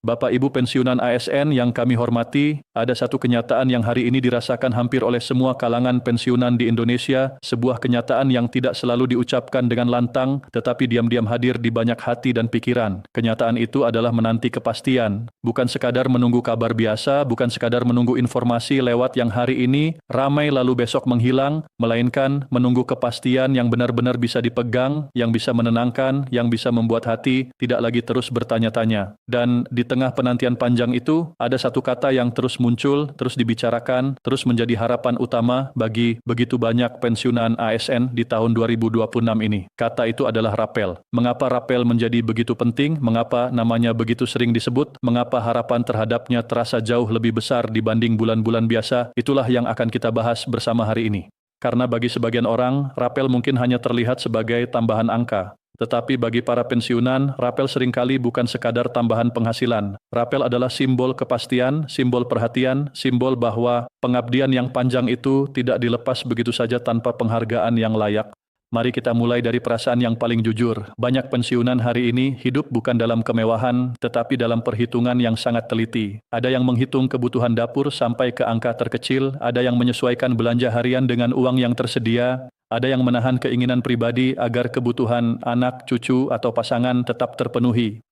Bapak Ibu pensiunan ASN yang kami hormati, ada satu kenyataan yang hari ini dirasakan hampir oleh semua kalangan pensiunan di Indonesia, sebuah kenyataan yang tidak selalu diucapkan dengan lantang, tetapi diam-diam hadir di banyak hati dan pikiran. Kenyataan itu adalah menanti kepastian, bukan sekadar menunggu kabar biasa, bukan sekadar menunggu informasi lewat yang hari ini ramai lalu besok menghilang, melainkan menunggu kepastian yang benar-benar bisa dipegang, yang bisa menenangkan, yang bisa membuat hati tidak lagi terus bertanya-tanya. Dan di tengah penantian panjang itu, ada satu kata yang terus muncul, terus dibicarakan, terus menjadi harapan utama bagi begitu banyak pensiunan ASN di tahun 2026 ini. Kata itu adalah rapel. Mengapa rapel menjadi begitu penting? Mengapa namanya begitu sering disebut? Mengapa harapan terhadapnya terasa jauh lebih besar dibanding bulan-bulan biasa? Itulah yang akan kita bahas bersama hari ini. Karena bagi sebagian orang, rapel mungkin hanya terlihat sebagai tambahan angka. Tetapi bagi para pensiunan, rapel seringkali bukan sekadar tambahan penghasilan. Rapel adalah simbol kepastian, simbol perhatian, simbol bahwa pengabdian yang panjang itu tidak dilepas begitu saja tanpa penghargaan yang layak. Mari kita mulai dari perasaan yang paling jujur. Banyak pensiunan hari ini hidup bukan dalam kemewahan, tetapi dalam perhitungan yang sangat teliti. Ada yang menghitung kebutuhan dapur sampai ke angka terkecil, ada yang menyesuaikan belanja harian dengan uang yang tersedia, ada yang menahan keinginan pribadi agar kebutuhan anak, cucu, atau pasangan tetap terpenuhi.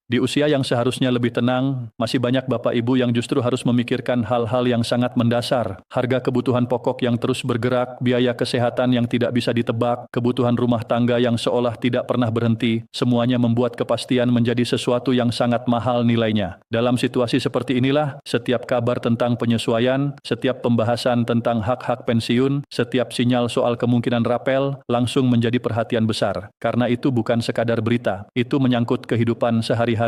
Di usia yang seharusnya lebih tenang, masih banyak Bapak Ibu yang justru harus memikirkan hal-hal yang sangat mendasar. Harga kebutuhan pokok yang terus bergerak, biaya kesehatan yang tidak bisa ditebak, kebutuhan rumah tangga yang seolah tidak pernah berhenti, semuanya membuat kepastian menjadi sesuatu yang sangat mahal nilainya. Dalam situasi seperti inilah, setiap kabar tentang penyesuaian, setiap pembahasan tentang hak-hak pensiun, setiap sinyal soal kemungkinan rapel, langsung menjadi perhatian besar. Karena itu bukan sekadar berita, itu menyangkut kehidupan sehari-hari.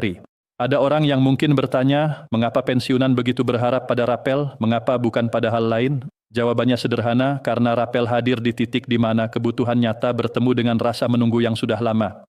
Ada orang yang mungkin bertanya, mengapa pensiunan begitu berharap pada rapel, mengapa bukan pada hal lain? Jawabannya sederhana, karena rapel hadir di titik di mana kebutuhan nyata bertemu dengan rasa menunggu yang sudah lama.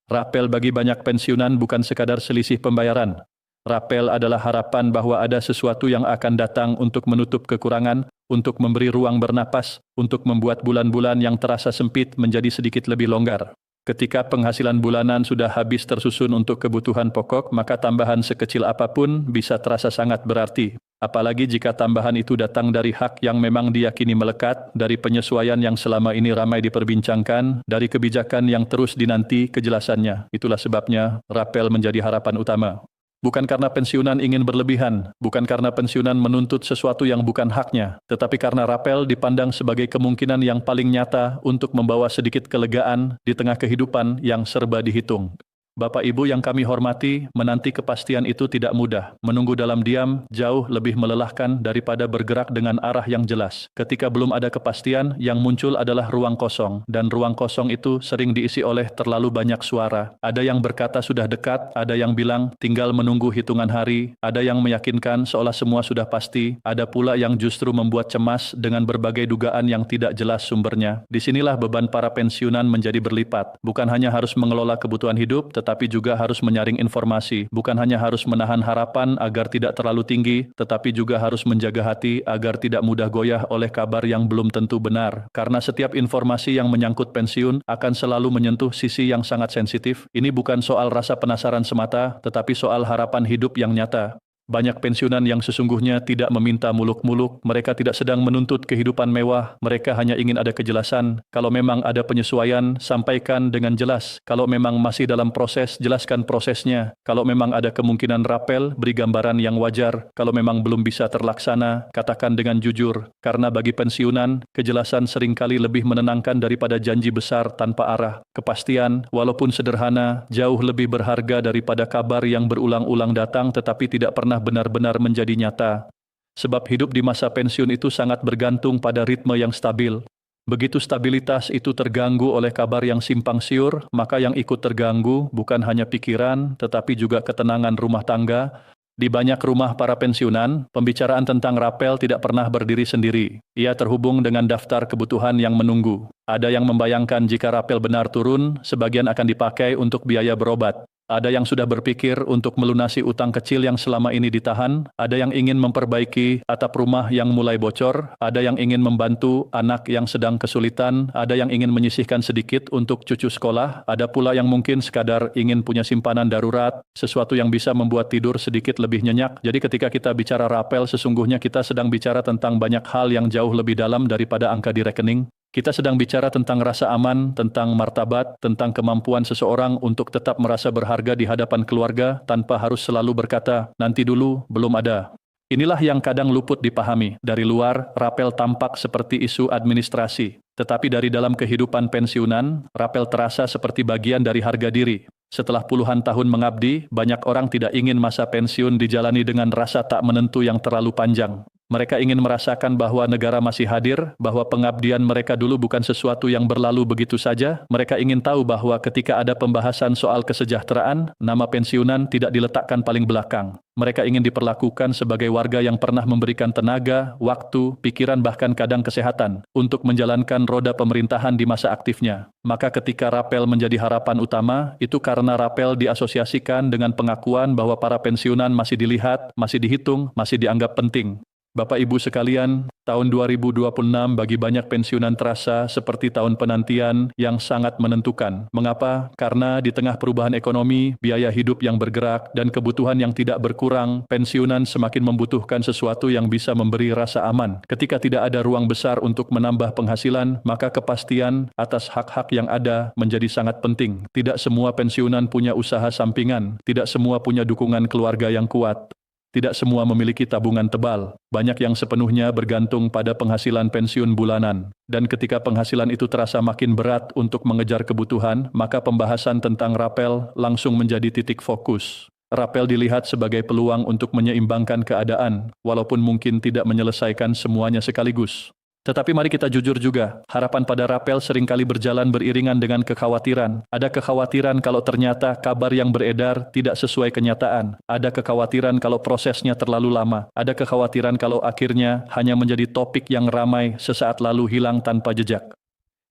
Rapel bagi banyak pensiunan bukan sekadar selisih pembayaran. Rapel adalah harapan bahwa ada sesuatu yang akan datang untuk menutup kekurangan, untuk memberi ruang bernapas, untuk membuat bulan-bulan yang terasa sempit menjadi sedikit lebih longgar. Ketika penghasilan bulanan sudah habis tersusun untuk kebutuhan pokok, maka tambahan sekecil apapun bisa terasa sangat berarti. Apalagi jika tambahan itu datang dari hak yang memang diyakini melekat, dari penyesuaian yang selama ini ramai diperbincangkan, dari kebijakan yang terus dinanti kejelasannya. Itulah sebabnya rapel menjadi harapan utama. Bukan karena pensiunan ingin berlebihan, bukan karena pensiunan menuntut sesuatu yang bukan haknya, tetapi karena rapel dipandang sebagai kemungkinan yang paling nyata untuk membawa sedikit kelegaan di tengah kehidupan yang serba dihitung. Bapak Ibu yang kami hormati, menanti kepastian itu tidak mudah. Menunggu dalam diam jauh lebih melelahkan daripada bergerak dengan arah yang jelas. Ketika belum ada kepastian, yang muncul adalah ruang kosong. Dan ruang kosong itu sering diisi oleh terlalu banyak suara. Ada yang berkata sudah dekat, ada yang bilang tinggal menunggu hitungan hari, ada yang meyakinkan seolah semua sudah pasti, ada pula yang justru membuat cemas dengan berbagai dugaan yang tidak jelas sumbernya. Disinilah beban para pensiunan menjadi berlipat. Bukan hanya harus mengelola kebutuhan hidup, tetapi juga harus menyaring informasi. Bukan hanya harus menahan harapan agar tidak terlalu tinggi, tetapi juga harus menjaga hati agar tidak mudah goyah oleh kabar yang belum tentu benar. Karena setiap informasi yang menyangkut pensiun akan selalu menyentuh sisi yang sangat sensitif. Ini bukan soal rasa penasaran semata, tetapi soal harapan hidup yang nyata. Banyak pensiunan yang sesungguhnya tidak meminta muluk-muluk, mereka tidak sedang menuntut kehidupan mewah, mereka hanya ingin ada kejelasan. Kalau memang ada penyesuaian, sampaikan dengan jelas. Kalau memang masih dalam proses, jelaskan prosesnya. Kalau memang ada kemungkinan rapel, beri gambaran yang wajar. Kalau memang belum bisa terlaksana, katakan dengan jujur. Karena bagi pensiunan, kejelasan seringkali lebih menenangkan daripada janji besar tanpa arah. Kepastian, walaupun sederhana, jauh lebih berharga daripada kabar yang berulang-ulang datang tetapi tidak pernah benar-benar menjadi nyata. Sebab hidup di masa pensiun itu sangat bergantung pada ritme yang stabil. Begitu stabilitas itu terganggu oleh kabar yang simpang siur, maka yang ikut terganggu bukan hanya pikiran, tetapi juga ketenangan rumah tangga. Di banyak rumah para pensiunan, pembicaraan tentang rapel tidak pernah berdiri sendiri. Ia terhubung dengan daftar kebutuhan yang menunggu. Ada yang membayangkan jika rapel benar turun, sebagian akan dipakai untuk biaya berobat. Ada yang sudah berpikir untuk melunasi utang kecil yang selama ini ditahan, ada yang ingin memperbaiki atap rumah yang mulai bocor, ada yang ingin membantu anak yang sedang kesulitan, ada yang ingin menyisihkan sedikit untuk cucu sekolah, ada pula yang mungkin sekadar ingin punya simpanan darurat, sesuatu yang bisa membuat tidur sedikit lebih nyenyak. Jadi ketika kita bicara rapel, sesungguhnya kita sedang bicara tentang banyak hal yang jauh lebih dalam daripada angka di rekening. Kita sedang bicara tentang rasa aman, tentang martabat, tentang kemampuan seseorang untuk tetap merasa berharga di hadapan keluarga tanpa harus selalu berkata, nanti dulu, belum ada. Inilah yang kadang luput dipahami. Dari luar, rapel tampak seperti isu administrasi. Tetapi dari dalam kehidupan pensiunan, rapel terasa seperti bagian dari harga diri. Setelah puluhan tahun mengabdi, banyak orang tidak ingin masa pensiun dijalani dengan rasa tak menentu yang terlalu panjang. Mereka ingin merasakan bahwa negara masih hadir, bahwa pengabdian mereka dulu bukan sesuatu yang berlalu begitu saja. Mereka ingin tahu bahwa ketika ada pembahasan soal kesejahteraan, nama pensiunan tidak diletakkan paling belakang. Mereka ingin diperlakukan sebagai warga yang pernah memberikan tenaga, waktu, pikiran bahkan kadang kesehatan untuk menjalankan roda pemerintahan di masa aktifnya. Maka ketika rapel menjadi harapan utama, itu karena rapel diasosiasikan dengan pengakuan bahwa para pensiunan masih dilihat, masih dihitung, masih dianggap penting. Bapak Ibu sekalian, tahun 2026 bagi banyak pensiunan terasa seperti tahun penantian yang sangat menentukan. Mengapa? Karena di tengah perubahan ekonomi, biaya hidup yang bergerak, dan kebutuhan yang tidak berkurang, pensiunan semakin membutuhkan sesuatu yang bisa memberi rasa aman. Ketika tidak ada ruang besar untuk menambah penghasilan, maka kepastian atas hak-hak yang ada menjadi sangat penting. Tidak semua pensiunan punya usaha sampingan, tidak semua punya dukungan keluarga yang kuat. Tidak semua memiliki tabungan tebal, banyak yang sepenuhnya bergantung pada penghasilan pensiun bulanan. Dan ketika penghasilan itu terasa makin berat untuk mengejar kebutuhan, maka pembahasan tentang rapel langsung menjadi titik fokus. Rapel dilihat sebagai peluang untuk menyeimbangkan keadaan, walaupun mungkin tidak menyelesaikan semuanya sekaligus. Tetapi mari kita jujur juga, harapan pada rapel seringkali berjalan beriringan dengan kekhawatiran. Ada kekhawatiran kalau ternyata kabar yang beredar tidak sesuai kenyataan. Ada kekhawatiran kalau prosesnya terlalu lama. Ada kekhawatiran kalau akhirnya hanya menjadi topik yang ramai sesaat lalu hilang tanpa jejak.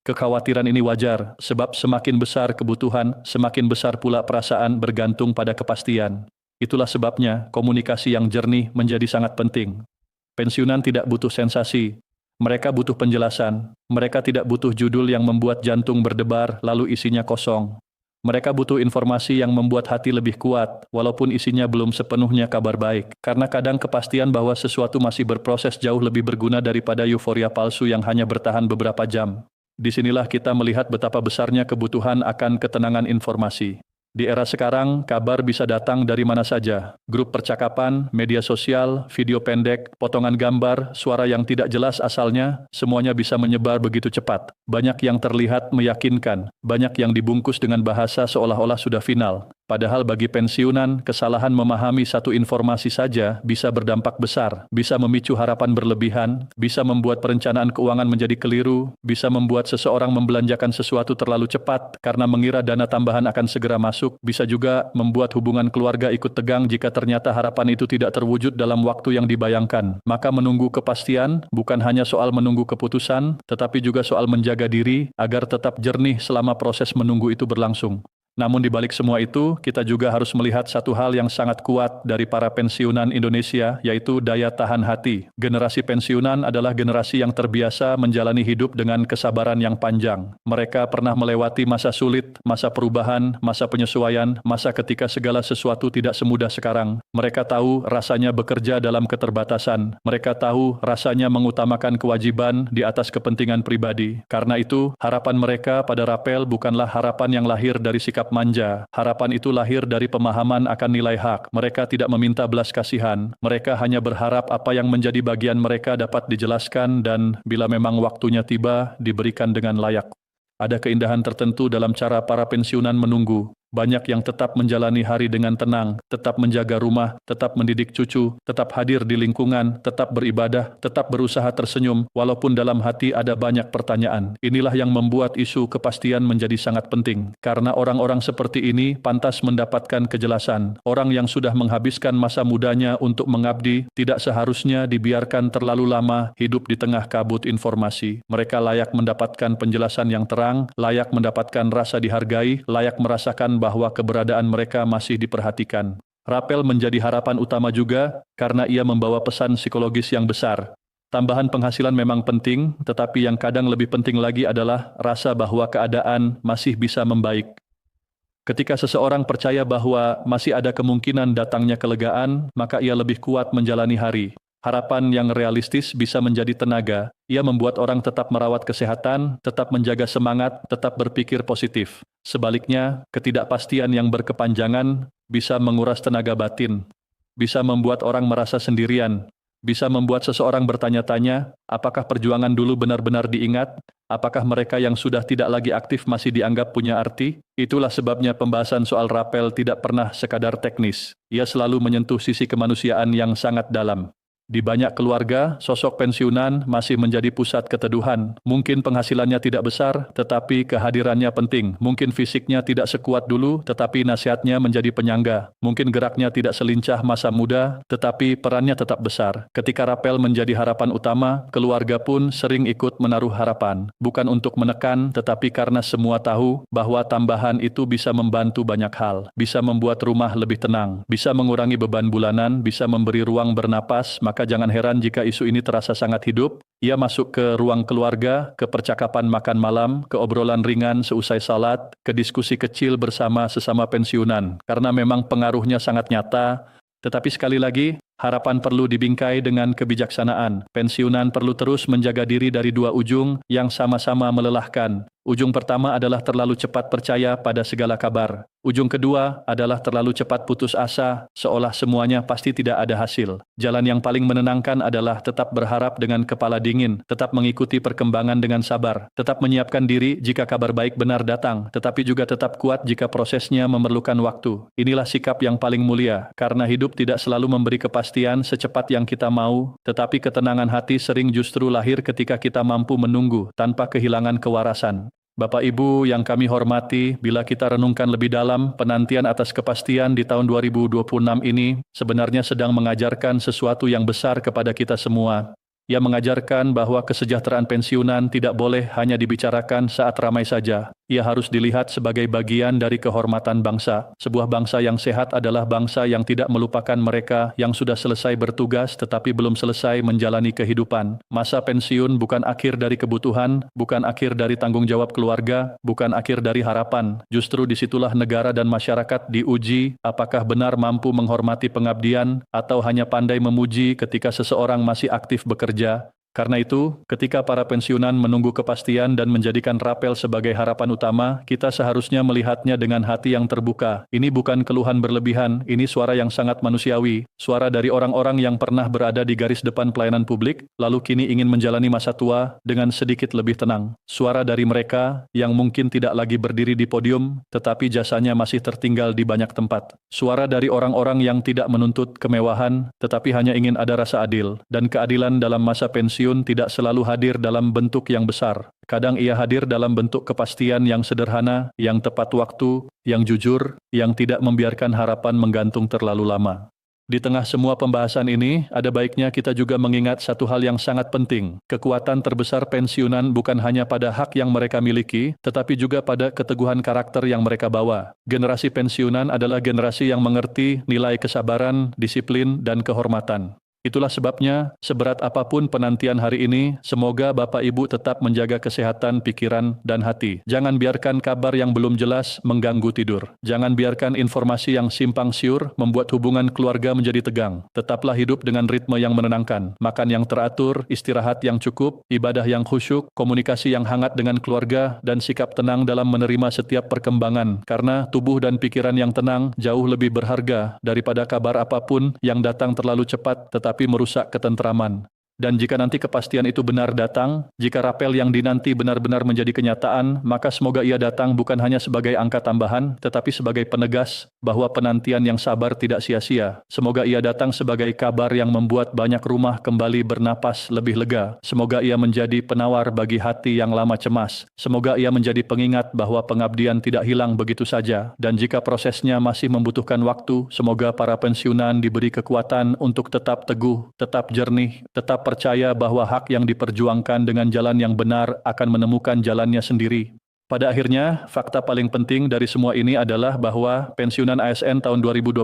Kekhawatiran ini wajar, sebab semakin besar kebutuhan, semakin besar pula perasaan bergantung pada kepastian. Itulah sebabnya komunikasi yang jernih menjadi sangat penting. Pensiunan tidak butuh sensasi. Mereka butuh penjelasan. Mereka tidak butuh judul yang membuat jantung berdebar lalu isinya kosong. Mereka butuh informasi yang membuat hati lebih kuat, walaupun isinya belum sepenuhnya kabar baik. Karena kadang kepastian bahwa sesuatu masih berproses jauh lebih berguna daripada euforia palsu yang hanya bertahan beberapa jam. Disinilah kita melihat betapa besarnya kebutuhan akan ketenangan informasi. Di era sekarang, kabar bisa datang dari mana saja. Grup percakapan, media sosial, video pendek, potongan gambar, suara yang tidak jelas asalnya, semuanya bisa menyebar begitu cepat. Banyak yang terlihat meyakinkan, banyak yang dibungkus dengan bahasa seolah-olah sudah final. Padahal bagi pensiunan, kesalahan memahami satu informasi saja bisa berdampak besar, bisa memicu harapan berlebihan, bisa membuat perencanaan keuangan menjadi keliru, bisa membuat seseorang membelanjakan sesuatu terlalu cepat karena mengira dana tambahan akan segera masuk, bisa juga membuat hubungan keluarga ikut tegang jika ternyata harapan itu tidak terwujud dalam waktu yang dibayangkan. Maka menunggu kepastian bukan hanya soal menunggu keputusan, tetapi juga soal menjaga diri agar tetap jernih selama proses menunggu itu berlangsung. Namun di balik semua itu, kita juga harus melihat satu hal yang sangat kuat dari para pensiunan Indonesia, yaitu daya tahan hati. Generasi pensiunan adalah generasi yang terbiasa menjalani hidup dengan kesabaran yang panjang. Mereka pernah melewati masa sulit, masa perubahan, masa penyesuaian, masa ketika segala sesuatu tidak semudah sekarang. Mereka tahu rasanya bekerja dalam keterbatasan. Mereka tahu rasanya mengutamakan kewajiban di atas kepentingan pribadi. Karena itu, harapan mereka pada rapel bukanlah harapan yang lahir dari sikap manja. Harapan itu lahir dari pemahaman akan nilai hak. Mereka tidak meminta belas kasihan. Mereka hanya berharap apa yang menjadi bagian mereka dapat dijelaskan dan bila memang waktunya tiba, diberikan dengan layak. Ada keindahan tertentu dalam cara para pensiunan menunggu. Banyak yang tetap menjalani hari dengan tenang, tetap menjaga rumah, tetap mendidik cucu, tetap hadir di lingkungan, tetap beribadah, tetap berusaha tersenyum, walaupun dalam hati ada banyak pertanyaan. Inilah yang membuat isu kepastian menjadi sangat penting. Karena orang-orang seperti ini pantas mendapatkan kejelasan. Orang yang sudah menghabiskan masa mudanya untuk mengabdi, tidak seharusnya dibiarkan terlalu lama hidup di tengah kabut informasi. Mereka layak mendapatkan penjelasan yang terang, layak mendapatkan rasa dihargai, layak merasakan bahwa keberadaan mereka masih diperhatikan. Rapel menjadi harapan utama juga karena ia membawa pesan psikologis yang besar. Tambahan penghasilan memang penting, tetapi yang kadang lebih penting lagi adalah rasa bahwa keadaan masih bisa membaik. Ketika seseorang percaya bahwa masih ada kemungkinan datangnya kelegaan, maka ia lebih kuat menjalani hari. Harapan yang realistis bisa menjadi tenaga. Ia membuat orang tetap merawat kesehatan, tetap menjaga semangat, tetap berpikir positif. Sebaliknya, ketidakpastian yang berkepanjangan bisa menguras tenaga batin, bisa membuat orang merasa sendirian, bisa membuat seseorang bertanya-tanya, apakah perjuangan dulu benar-benar diingat? Apakah mereka yang sudah tidak lagi aktif masih dianggap punya arti? Itulah sebabnya pembahasan soal rapel tidak pernah sekadar teknis. Ia selalu menyentuh sisi kemanusiaan yang sangat dalam. Di banyak keluarga, sosok pensiunan masih menjadi pusat keteduhan. Mungkin penghasilannya tidak besar, tetapi kehadirannya penting. Mungkin fisiknya tidak sekuat dulu, tetapi nasihatnya menjadi penyangga. Mungkin geraknya tidak selincah masa muda, tetapi perannya tetap besar. Ketika rapel menjadi harapan utama, keluarga pun sering ikut menaruh harapan. Bukan untuk menekan, tetapi karena semua tahu bahwa tambahan itu bisa membantu banyak hal. Bisa membuat rumah lebih tenang, bisa mengurangi beban bulanan, bisa memberi ruang bernapas. Maka jangan heran jika isu ini terasa sangat hidup. Ia masuk ke ruang keluarga, ke percakapan makan malam, ke obrolan ringan seusai salat, ke diskusi kecil bersama sesama pensiunan. Karena memang pengaruhnya sangat nyata, tetapi sekali lagi, harapan perlu dibingkai dengan kebijaksanaan. Pensiunan perlu terus menjaga diri dari dua ujung yang sama-sama melelahkan. Ujung pertama adalah terlalu cepat percaya pada segala kabar. Ujung kedua adalah terlalu cepat putus asa, seolah semuanya pasti tidak ada hasil. Jalan yang paling menenangkan adalah tetap berharap dengan kepala dingin, tetap mengikuti perkembangan dengan sabar, tetap menyiapkan diri jika kabar baik benar datang, tetapi juga tetap kuat jika prosesnya memerlukan waktu. Inilah sikap yang paling mulia, karena hidup tidak selalu memberi kepastian secepat yang kita mau, tetapi ketenangan hati sering justru lahir ketika kita mampu menunggu tanpa kehilangan kewarasan. Bapak Ibu yang kami hormati, bila kita renungkan lebih dalam, penantian atas kepastian di tahun 2026 ini sebenarnya sedang mengajarkan sesuatu yang besar kepada kita semua. Ia mengajarkan bahwa kesejahteraan pensiunan tidak boleh hanya dibicarakan saat ramai saja. Ia harus dilihat sebagai bagian dari kehormatan bangsa. Sebuah bangsa yang sehat adalah bangsa yang tidak melupakan mereka yang sudah selesai bertugas tetapi belum selesai menjalani kehidupan. Masa pensiun bukan akhir dari kebutuhan, bukan akhir dari tanggung jawab keluarga, bukan akhir dari harapan. Justru disitulah negara dan masyarakat diuji apakah benar mampu menghormati pengabdian atau hanya pandai memuji ketika seseorang masih aktif bekerja. Karena itu, ketika para pensiunan menunggu kepastian dan menjadikan rapel sebagai harapan utama, kita seharusnya melihatnya dengan hati yang terbuka. Ini bukan keluhan berlebihan, ini suara yang sangat manusiawi. Suara dari orang-orang yang pernah berada di garis depan pelayanan publik, lalu kini ingin menjalani masa tua dengan sedikit lebih tenang. Suara dari mereka yang mungkin tidak lagi berdiri di podium, tetapi jasanya masih tertinggal di banyak tempat. Suara dari orang-orang yang tidak menuntut kemewahan, tetapi hanya ingin ada rasa adil. Dan keadilan dalam masa pensiun tidak selalu hadir dalam bentuk yang besar. Kadang ia hadir dalam bentuk kepastian yang sederhana, yang tepat waktu, yang jujur, yang tidak membiarkan harapan menggantung terlalu lama. Di tengah semua pembahasan ini, ada baiknya kita juga mengingat satu hal yang sangat penting. Kekuatan terbesar pensiunan bukan hanya pada hak yang mereka miliki, tetapi juga pada keteguhan karakter yang mereka bawa. Generasi pensiunan adalah generasi yang mengerti nilai kesabaran, disiplin, dan kehormatan. Itulah sebabnya, seberat apapun penantian hari ini, semoga Bapak Ibu tetap menjaga kesehatan pikiran dan hati. Jangan biarkan kabar yang belum jelas mengganggu tidur. Jangan biarkan informasi yang simpang siur membuat hubungan keluarga menjadi tegang. Tetaplah hidup dengan ritme yang menenangkan. Makan yang teratur, istirahat yang cukup, ibadah yang khusyuk, komunikasi yang hangat dengan keluarga, dan sikap tenang dalam menerima setiap perkembangan. Karena tubuh dan pikiran yang tenang jauh lebih berharga daripada kabar apapun yang datang terlalu cepat tetapi merusak ketentraman. Dan jika nanti kepastian itu benar datang, jika rapel yang dinanti benar-benar menjadi kenyataan, maka semoga ia datang bukan hanya sebagai angka tambahan, tetapi sebagai penegas bahwa penantian yang sabar tidak sia-sia. Semoga ia datang sebagai kabar yang membuat banyak rumah kembali bernapas lebih lega. Semoga ia menjadi penawar bagi hati yang lama cemas. Semoga ia menjadi pengingat bahwa pengabdian tidak hilang begitu saja. Dan jika prosesnya masih membutuhkan waktu, semoga para pensiunan diberi kekuatan untuk tetap teguh, tetap jernih, tetap percaya bahwa hak yang diperjuangkan dengan jalan yang benar akan menemukan jalannya sendiri. Pada akhirnya, fakta paling penting dari semua ini adalah bahwa pensiunan ASN tahun 2026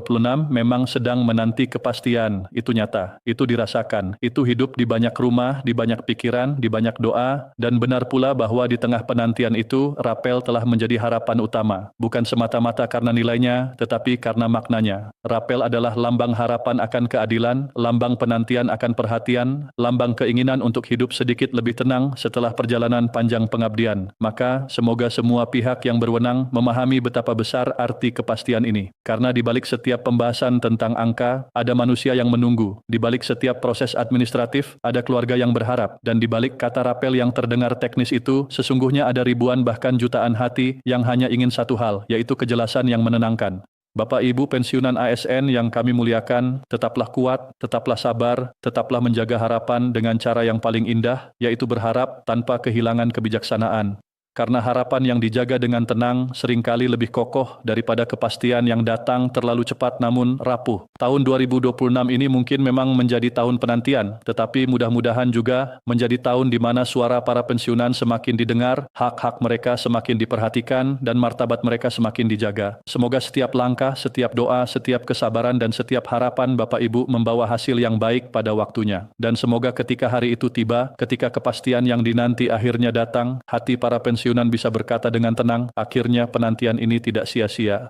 memang sedang menanti kepastian. Itu nyata, itu dirasakan, itu hidup di banyak rumah, di banyak pikiran, di banyak doa, dan benar pula bahwa di tengah penantian itu, rapel telah menjadi harapan utama. Bukan semata-mata karena nilainya, tetapi karena maknanya. Rapel adalah lambang harapan akan keadilan, lambang penantian akan perhatian, lambang keinginan untuk hidup sedikit lebih tenang setelah perjalanan panjang pengabdian. Maka, semoga semua pihak yang berwenang memahami betapa besar arti kepastian ini. Karena di balik setiap pembahasan tentang angka, ada manusia yang menunggu. Di balik setiap proses administratif, ada keluarga yang berharap. Dan di balik kata rapel yang terdengar teknis itu, sesungguhnya ada ribuan bahkan jutaan hati yang hanya ingin satu hal, yaitu kejelasan yang menenangkan. Bapak Ibu pensiunan ASN yang kami muliakan, tetaplah kuat, tetaplah sabar, tetaplah menjaga harapan dengan cara yang paling indah, yaitu berharap tanpa kehilangan kebijaksanaan. Karena harapan yang dijaga dengan tenang seringkali lebih kokoh daripada kepastian yang datang terlalu cepat namun rapuh. Tahun 2026 ini mungkin memang menjadi tahun penantian, tetapi mudah-mudahan juga menjadi tahun di mana suara para pensiunan semakin didengar, hak-hak mereka semakin diperhatikan, dan martabat mereka semakin dijaga. Semoga setiap langkah, setiap doa, setiap kesabaran, dan setiap harapan Bapak Ibu membawa hasil yang baik pada waktunya. Dan semoga ketika hari itu tiba, ketika kepastian yang dinanti akhirnya datang, hati para pensiunan bisa berkata dengan tenang, akhirnya penantian ini tidak sia-sia.